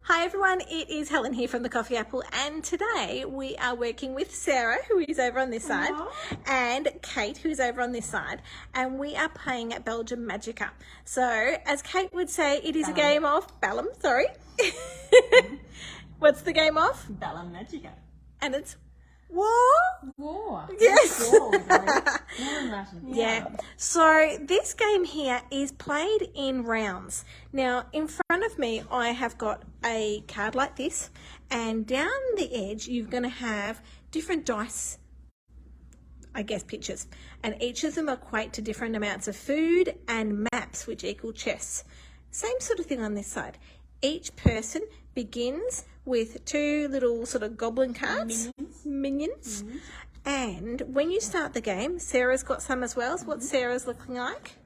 Hi everyone, it is Helen here from the Coffee Apple, and today we are working with Sarah, who is over on this side, and Kate, who is over on this side, and we are playing at Bellum Magica. So, as Kate would say, it is a game of Bellum, sorry. What's the game of? Bellum Magica. And it's war? War. Yes. War, Yeah. So this game here is played in rounds. Now in front of me I have got a card like this, and down the edge you're going to have different dice, I guess, pictures, and each of them equate to different amounts of food and maps which equal chests. Same sort of thing on this side. Each person begins with two little sort of goblin cards, minions. And when you start the game, Sarah's got some as well. So what's Sarah's looking like?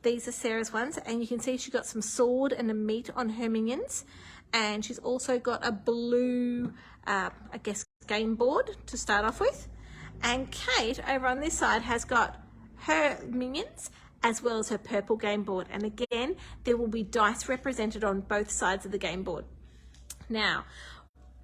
These are Sarah's ones, and you can see she's got some sword and a meat on her minions, and she's also got a blue, I guess, game board to start off with. And Kate over on this side has got her minions as well as her purple game board, and again there will be dice represented on both sides of the game board. Now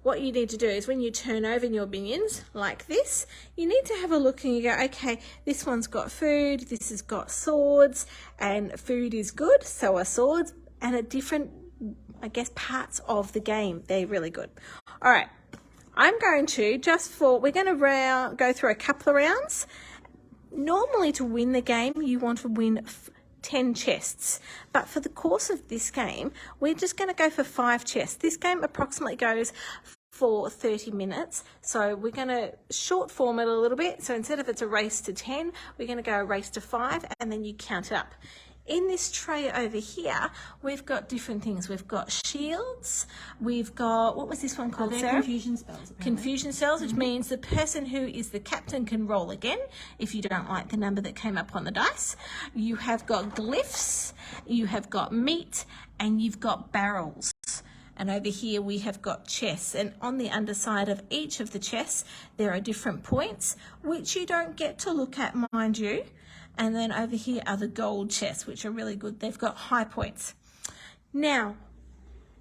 what you need to do is when you turn over your minions like this, you need to have a look and you go, okay, this one's got food, this has got swords, and food is good, so are swords, and at different, I guess, parts of the game, they're really good. All right, I'm going to, we're going to go through a couple of rounds. Normally to win the game, you want to win 10 chests, but for the course of this game, we're just going to go for 5 chests. This game approximately goes for 30 minutes, so we're going to short form it a little bit. So instead of it's a race to 10, we're going to go a race to 5, and then you count it up. In this tray over here, we've got different things. We've got shields. We've got, what was this one called, Sarah? Confusion spells. Apparently. Confusion spells, which means the person who is the captain can roll again if you don't like the number that came up on the dice. You have got glyphs, you have got meat, and you've got barrels. And over here we have got chests, and on the underside of each of the chests there are different points which you don't get to look at, mind you. And then over here are the gold chests, which are really good. They've got high points. Now,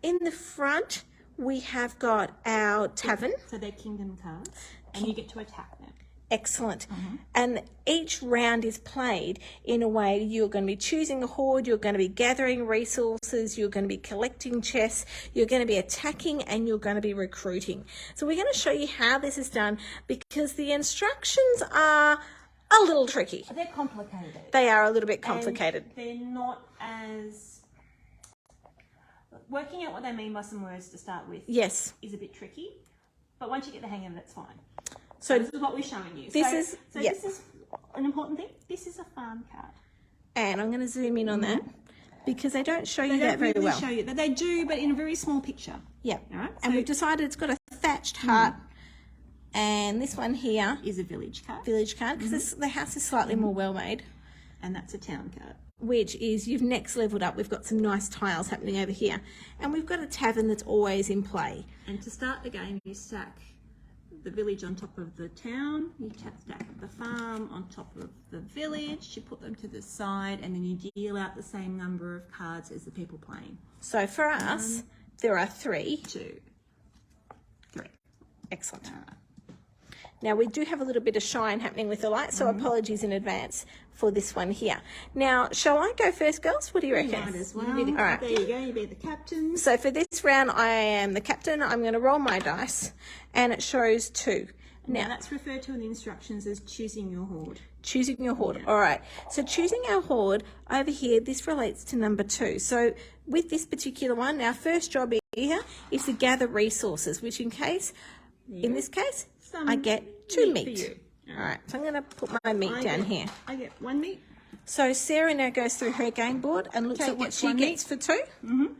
in the front, we have got our tavern. So they're kingdom cards, and you get to attack them. Excellent. And each round is played in a way you're going to be choosing a horde, you're going to be gathering resources, you're going to be collecting chests, you're going to be attacking, and you're going to be recruiting. So we're going to show you how this is done, because the instructions are a little tricky. They're complicated. They are a little bit complicated. And they're not as... Working out what they mean by some words to start with, yes, is a bit tricky. But once you get the hang of it, it's fine. So this is what we're showing you. This is an important thing. This is a farm card. And I'm going to zoom in on that, because they don't show you that very well. Show you that. They do, but in a very small picture. Yeah. All right. And we've decided it's got a thatched hut. And this one here is a village card. Because the house is slightly more well made. And that's a town card. Which is, you've next leveled up. We've got some nice tiles happening over here. And we've got a tavern that's always in play. And to start the game, you stack the village on top of the town. You stack the farm on top of the village. You put them to the side, and then you deal out the same number of cards as the people playing. So for us, there are 3. 2, 3. Excellent. Now we do have a little bit of shine happening with the light, so apologies in advance for this one here. Now, shall I go first, girls? What do you reckon? Might as well. All right. There you go, you be the captain. So for this round, I am the captain. I'm going to roll my dice, and it shows 2. Now that's referred to in the instructions as choosing your horde. Choosing your horde. All right. So choosing our horde over here, this relates to number 2. So with this particular one, our first job here is to gather resources, which in this case, I get 2 meat. For you. All right, so I'm going to put my meat down here. I get 1 meat. So Sarah now goes through her game board and looks at what she gets for 2.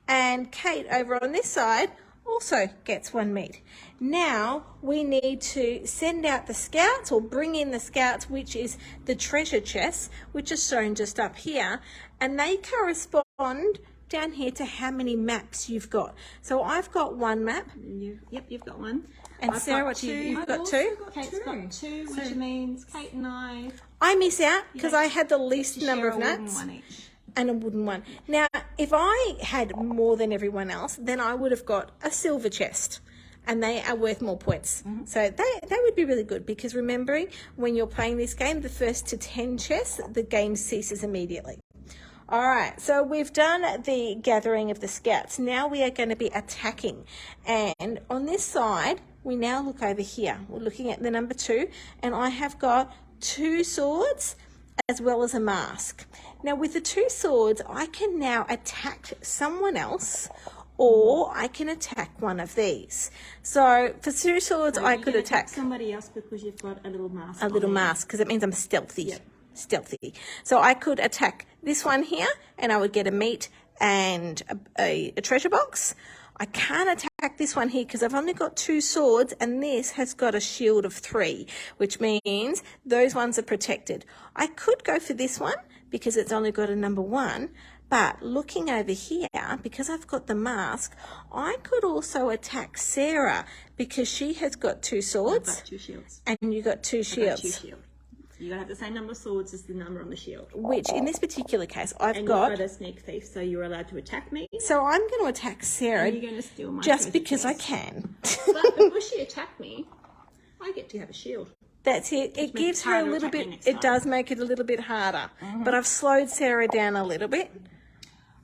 And Kate over on this side also gets 1 meat. Now we need to send out the scouts, or bring in the scouts, which is the treasure chests, which is shown just up here, and they correspond down here to how many maps you've got. So I've got 1 map. Yep, you've got 1. And I've Sarah, got what 2. you've got 2? Kate's got 2, which means Kate and I I miss out because I had the least number of maps. One each. And a wooden one. Now, if I had more than everyone else, then I would have got a silver chest. And they are worth more points. So they would be really good, because remembering when you're playing this game, the first to 10 chests, the game ceases immediately. All right, so we've done the gathering of the scouts. Now we are going to be attacking. And on this side, we now look over here. We're looking at the number 2, and I have got 2 swords as well as a mask. Now with the 2 swords, I can now attack someone else, or I can attack one of these. So for 2 swords, I could attack somebody else because you've got a little mask. A little mask, because it means I'm stealthy. Yep. Stealthy. So I could attack this one here, and I would get a meat and a treasure box. I can't attack this one here because I've only got 2 swords, and this has got a shield of 3, which means those ones are protected. I could go for this one because it's only got a number 1, but looking over here, because I've got the mask, I could also attack Sarah because she has got 2 swords. I've got 2 shields. And you got 2 shields. I've got 2 shields. You gotta have the same number of swords as the number on the shield. Which, in this particular case, I've and got... you've got a sneak thief, so you're allowed to attack me. So I'm going to attack Sarah. And you're going to steal my just because chest. I can. But because she attacked me, I get to have a shield. That's it. It gives her a little bit... It does make it a little bit harder. But I've slowed Sarah down a little bit.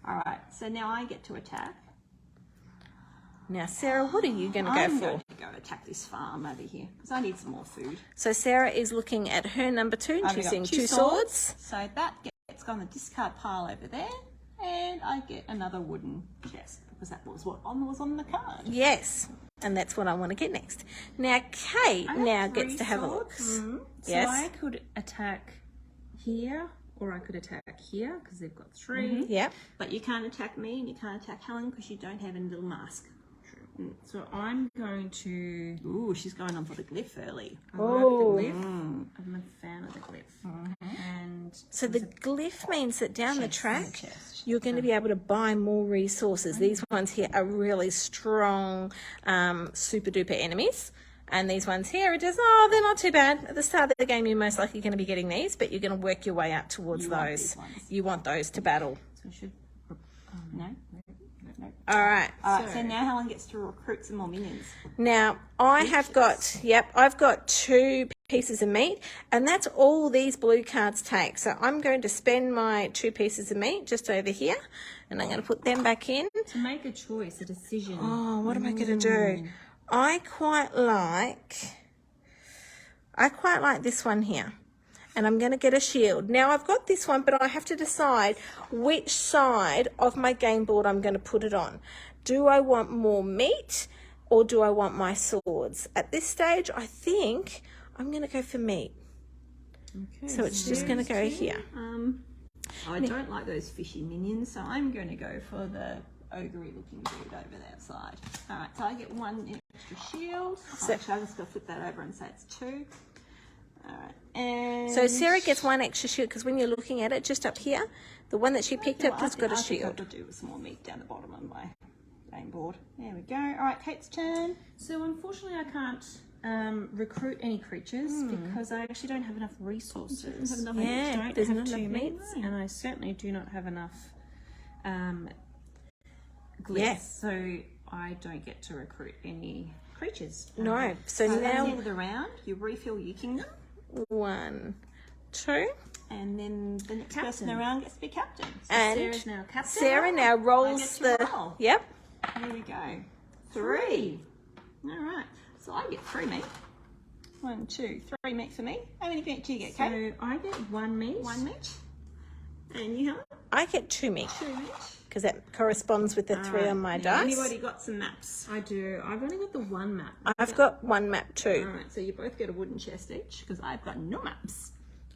All right, so now I get to attack. Now, Sarah, what are you going to go I'm for? going to go attack this farm over here because I need some more food. So Sarah is looking at her number 2 and she's seeing 2 swords. So that gets on the discard pile over there, and I get another wooden chest because that was what was on the card. Yes, and that's what I want to get next. Now, Kate now gets to have a look. Yes. So I could attack here, or I could attack here because they've got 3. Yep. But you can't attack me and you can't attack Helen because you don't have a little mask. So I'm going to... Ooh, she's going on for the glyph early. I like the glyph. I'm a fan of the glyph. And so the glyph means that down the track, you're going to be able to buy more resources. These ones here are really strong, super duper enemies. And these ones here are just, they're not too bad. At the start of the game, you're most likely going to be getting these, but you're going to work your way out towards those. You want those to battle. So should... No. All right. So now Helen gets to recruit some more minions. Now, I've got 2 pieces of meat, and that's all these blue cards take. So I'm going to spend my 2 pieces of meat just over here, and I'm going to put them back in. To make a choice, a decision. Oh, what am I going to do? I quite like this one here. And I'm going to get a shield. Now, I've got this one, but I have to decide which side of my game board I'm going to put it on. Do I want more meat, or do I want my swords? At this stage, I think I'm going to go for meat. Okay, so it's just going to go here. I don't like those fishy minions, so I'm going to go for the ogre-y looking dude over that side. All right, so I get 1 extra shield. Actually, I'm just going to flip that over and say it's 2. All right. And so Sarah gets 1 extra shield because when you're looking at it, just up here, the one that she picked up has got a shield. I could do with some more meat down the bottom of my game board. There we go. All right, Kate's turn. So unfortunately, I can't recruit any creatures because I actually don't have enough resources. There's not enough 2 meats, and I certainly do not have enough glyphs. Yes. So I don't get to recruit any creatures. No. So at the now end of the round, you refill your kingdom. 1, 2. And then the next person around gets to be captain. So And Sarah's now captain. Sarah now rolls the... roll. Yep. Here we go. 3. All right. So I get 3 meat. 1, 2, 3 meat for me. How many meat do you get, Kate? So I get 1 meat. 1 meat. And you, Helen? I get 2 meat. 2 meat. Because that corresponds with the 3 on my dice. Anybody got some maps? I do. I've only got the 1 map. I've got 1 map too. All right, so you both get a wooden chest each because I've got no maps.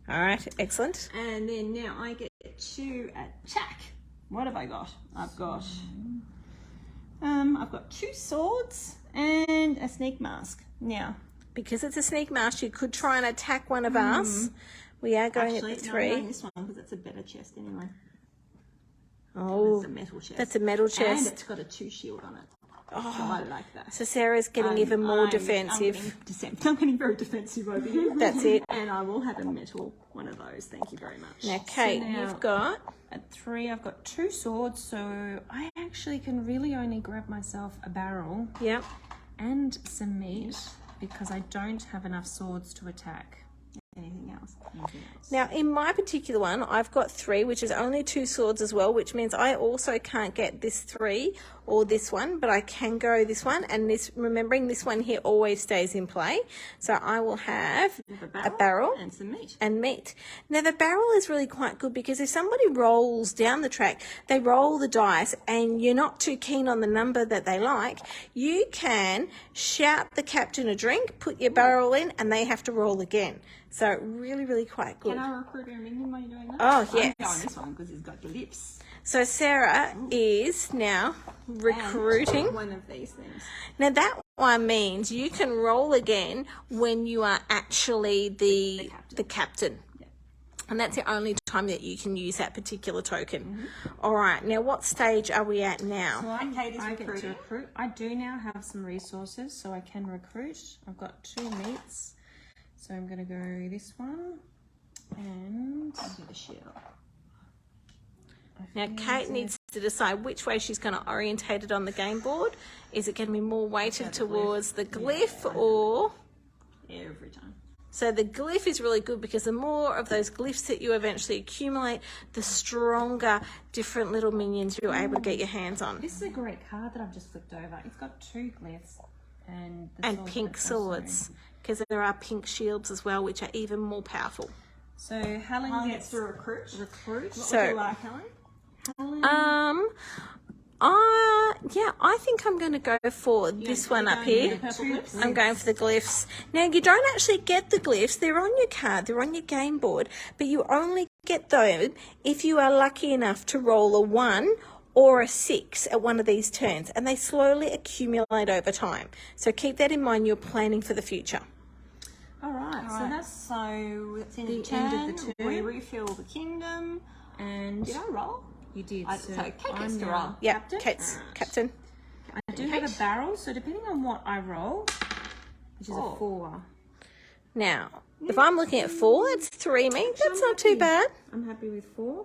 All right, excellent. And then now I get to attack. What have I got? I've got 2 swords and a sneak mask. Now, because it's a sneak mask, you could try and attack one of us. We are going actually, at the no, 3. I'm going this one because it's a better chest anyway. Oh, It's a metal chest. that's a metal chest. And it's got a 2 shield on it. Oh, so I like that. So Sarah's getting even more defensive. I'm getting very defensive over here. That's it. And I will have a metal one of those. Thank you very much. Now, Kate, you've got... At 3, I've got 2 swords, so I actually can really only grab myself a barrel. Yep. And some meat because I don't have enough swords to attack. Anything else? Now, in my particular one, I've got 3, which is only 2 swords as well, which means I also can't get this 3 or this one, but I can go this one. And this, remembering this one here always stays in play. So I will have a barrel and some meat. And meat. Now, the barrel is really quite good because if somebody rolls down the track, they roll the dice and you're not too keen on the number that they like, you can shout the captain a drink, put your barrel in, and they have to roll again. So really, really quite good. Can I recruit a minion while you're doing that? Oh, yes. I'm going this one because he's got glyphs. So Sarah is now recruiting. And one of these things. Now that one means you can roll again when you are actually the captain. Yeah. And that's the only time that you can use that particular token. All right. Now what stage are we at now? So Kate is I get to recruiting. recruit. I do now have some resources, so I can recruit. I've got 2 meats. So I'm going to go this one and I'll do the shield. Now Kate needs to decide which way she's going to orientate it on the game board. Is it going to be more weighted towards the glyph or... Every time. So the glyph is really good because the more of those glyphs that you eventually accumulate, the stronger different little minions you're able to get your hands on. This is a great card that I've just flipped over. It's got 2 glyphs and Pink swords, because there are pink shields as well, which are even more powerful. So Helen gets to recruit. Recruit. What would you like, Helen? Yeah, I think I'm going to go for this one up here. Purple glyphs? I'm going for the glyphs. Now, you don't actually get the glyphs. They're on your card. They're on your game board. But you only get them if you are lucky enough to roll a 1 or a 6 at one of these turns. And they slowly accumulate over time. So keep that in mind. You're planning for the future. All right. So that's So it's in the the end of the turn. We refill the kingdom. and Did I roll? you did. So Kate gets I'm to now roll. Yeah, captain. Kate's captain. I do have a barrel, so depending on what I roll, which is a 4. Now, if I'm looking at 4, that's 3 meat. That's not too bad. I'm happy with 4.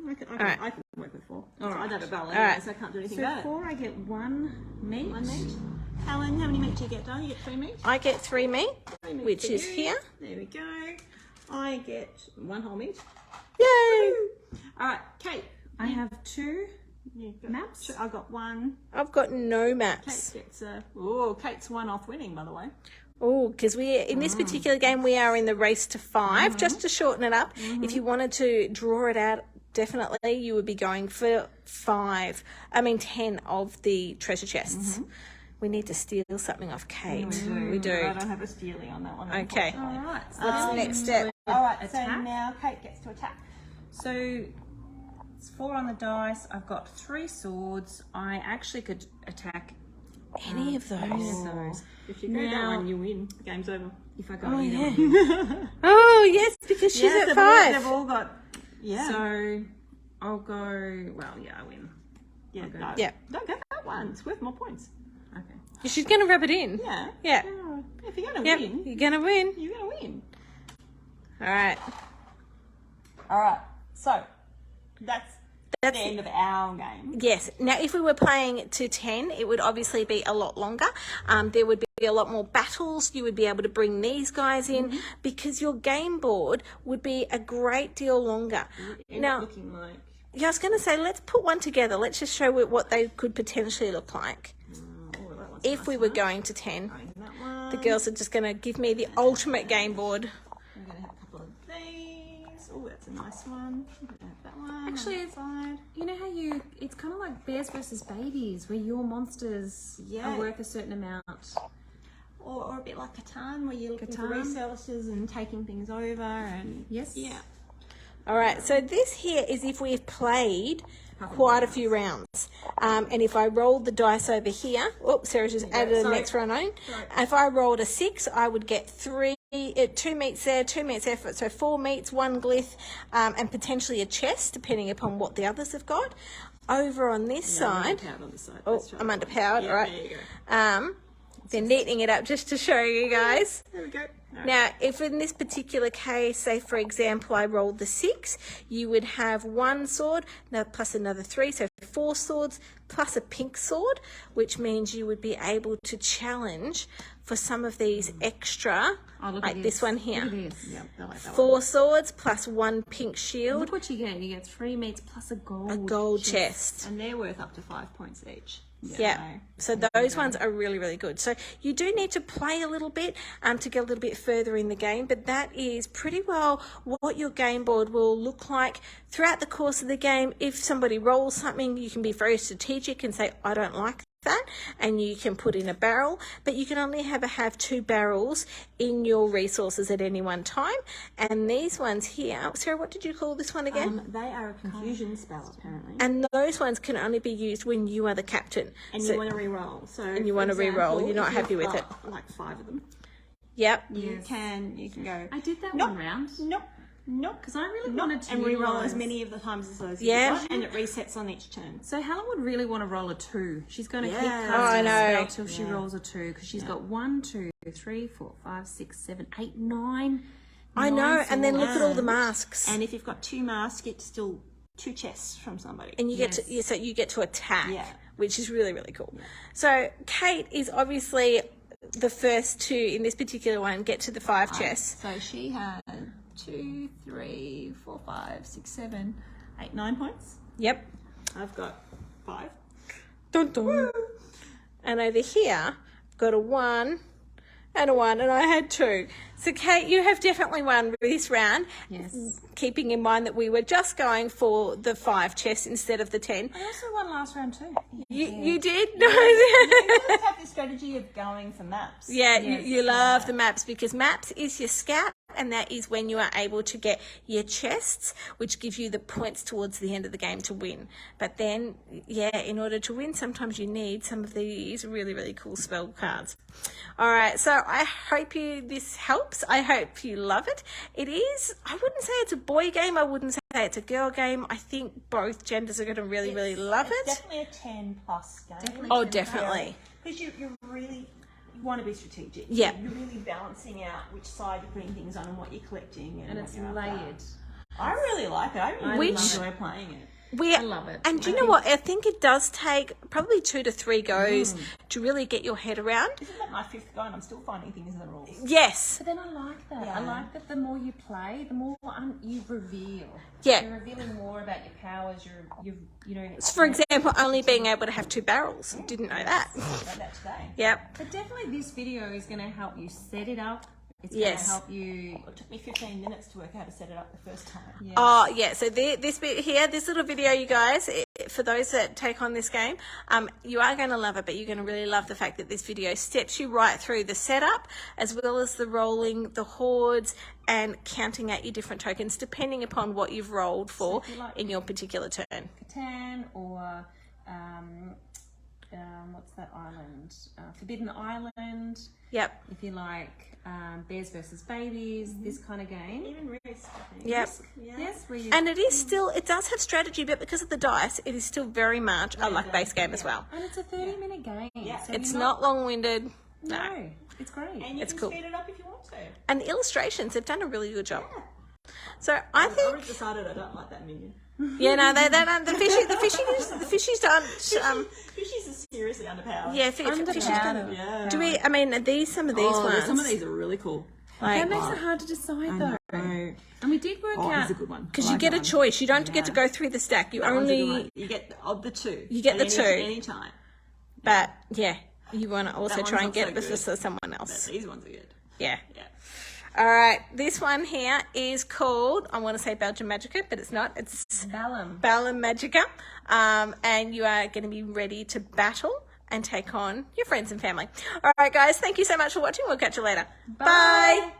I can Alright. work with 4. All right. I don't have a barrel Alright. anyway, so I can't do anything So about it. 4, I get 1 meat. 1 meat. Helen, how many meat do you get, darling? You get 3 meat? I get 3 meat, 3 meat which for is you. here. There we go. I get 1 whole meat. Yay! All right, Kate. I have 2 You've got maps. I've got 1. I've got no Kate maps. gets a... Oh, Kate's 1 off winning, by the way. Oh, because in this particular game, we are in the race to 5, just to shorten it up. If you wanted to draw it out, definitely you would be going for 10 of the treasure chests. We need to steal something off Kate. We do. I don't have a stealing on that one. Okay. unfortunately. All right. So What's the next step? All right, so Attack. now Kate gets to attack. So it's 4 on the dice. I've got 3 swords. I actually could attack Any of those. any of those. If you go that Now- one, you win. The game's over. If I go Oh, either yeah. one. Oh, yes, because she's Yes, at they've 5. all got... Yeah. So I'll go. Well, yeah, I win. yeah, okay. no, Yeah. Don't get that one. It's worth more points. Okay. She's going to rub it in. Yeah. Yeah. If you're going to Yep, win, you're going to win. you're going to win. All right. All right. So that's That's the end of our game. Yes. Now, if we were playing to 10, it would obviously be a lot longer. There would be a lot more battles. You would be able to bring these guys in because your game board would be a great deal longer. Now, Looking like... yeah, I was going to say, let's put one together. Let's just show what they could potentially look like Oh, that one's if nice we were one. going to 10. Going that one. The girls are just going to give me the ultimate game board. I'm going to have a couple of these. Oh, that's a nice one. I'm going to have that one. Actually, on that side. You know how it's kind of like bears versus babies, where your monsters Yeah. are worth a certain amount. Or a bit like Catan, where you're looking for Catan. resources and taking things over. And Yes. yeah. All right, so this here is if we've played quite a few rounds. And if I rolled the dice over here, oops, Sarah just added the sorry. next round on. If I rolled a 6, I would get 2 meats there, 2 meats there, so 4 meats, 1 glyph, and potentially a chest, depending upon what the others have got. over on this side. On the side. Oh, I'm underpowered, yeah, right? There you go. They're neatening it up just to show you guys. There we go. All right. Now, if in this particular case, say for example, I rolled the 6, you would have 1 sword, now plus another 3, so 4 swords plus a pink sword, which means you would be able to challenge for some of these extra, like this one here. Look at this. Yeah, I like that 4 one. swords plus 1 pink shield, Look what you get. You get 3 meats plus a gold. gold chest. And they're worth up to 5 points each. Yeah, so those ones are really, really good. So you do need to play a little bit to get a little bit further in the game, but that is pretty well what your game board will look like throughout the course of the game. If somebody rolls something, you can be very strategic and say, I don't like that, and you can put in a barrel, but you can only have 2 barrels in your resources at any one time. And these ones here, Sarah, what did you call this one again? They are a confusion spell, apparently. And those ones can only be used when you are the captain. And So- you want to re-roll. So, and you want to re-roll. You're not happy with it. Like 5 of them. Yep. You can go. I did that Nope. one round. Nope. Because I really Nope. wanted to And re-roll utilise- as many of the times as those Yeah. you want, and it resets on each turn. So Helen would really want to roll a 2. She's going to keep Yeah. casting Oh, I a know. spell till she rolls a 2 because she's got 1, 2, 3, 4, 5, 6, 7, 8, 9. I know, 9 and then look at all the swords. masks. And if you've got 2 masks, you get still 2 chests from somebody. And you get to so you get to attack, Yeah. which is really, really cool. So Kate is obviously the first to, in this particular one, get to the 5 chests. So she had 2, 3, 4, 5, 6, 7, 8, 9 points. Yep. I've got 5. Dun, dun. And over here, got a 1 and a 1, and I had 2. So Kate, you have definitely won this round. Yes. Keeping in mind that we were just going for the 5 chests instead of the 10. I also won last round too. You did? No. You always have the strategy of going for maps. Yeah, Yes. you love the maps because maps is your scout, and that is when you are able to get your chests, which give you the points towards the end of the game to win. But then, yeah, in order to win, sometimes you need some of these really, really cool spell cards. All right, so I hope this helps. I hope you love it. It is, I wouldn't say it's a boy game. I wouldn't say it's a girl game. I think both genders are going to really, really love It's it. definitely a 10+ game. Oh, definitely. Because you really want to be strategic. Yeah. You're really balancing out which side you're putting things on and what you're collecting. And what it's you're after. layered. I really like it. I really Which- enjoy playing it. I love it. And do you know what? I think it does take probably 2 to 3 goes to really get your head around. Isn't that my 5th go and I'm still finding things in the rules? Yes. But then I like that. Yeah. I like that the more you play, the more you reveal. Yeah. You're revealing more about your powers. You know. For example, only being able to have 2 barrels. Didn't know that. About that today. Yep. But definitely this video is going to help you set it up. It's Yes. going to help you. It took me 15 minutes to work out how to set it up the first time. Yeah. Oh, yeah. So this bit here, this little video, you guys, for those that take on this game, you are going to love it, but you're going to really love the fact that this video steps you right through the setup, as well as the rolling, the hordes, and counting out your different tokens, depending upon what you've rolled for if you like- in your particular turn. Catan or what's that island? Forbidden Island. Yep. If you like Bears versus Babies, this kind of game. Even Risk, I think. Yep. Yeah. Yes, where you, And it is still, it does have strategy, but because of the dice, it is still very much a luck-based game as well. and it's a 30-minute game. Yeah. So It's you're not long-winded. No, it's great. And you It's can cool. speed it up if you want to. And the illustrations, they've done a really good job. So I I've think, already decided I don't like that minion. yeah, no, they don't. The fishies don't. Fishies are seriously underpowered. Yeah, fishies don't. Yeah. Do we? I mean, are these some of these ones? Some of these are really cool. That Like, makes it hard to decide though. Oh, And we did work out. here's a good one. because I you like get that a one. choice. You don't get to go through the stack. You That one's a good only. one. You get of the 2. You get the At 2. any time. But yeah, you want to also That try one's and not get so it before good. someone But else. these ones are good. Yeah. Yeah. All right. This one here is called. I want to say Bellum Magica, but it's not. It's Bellum. Bellum Magica. And you are going to be ready to battle and take on your friends and family. All right, guys. Thank you so much for watching. We'll catch you later. Bye.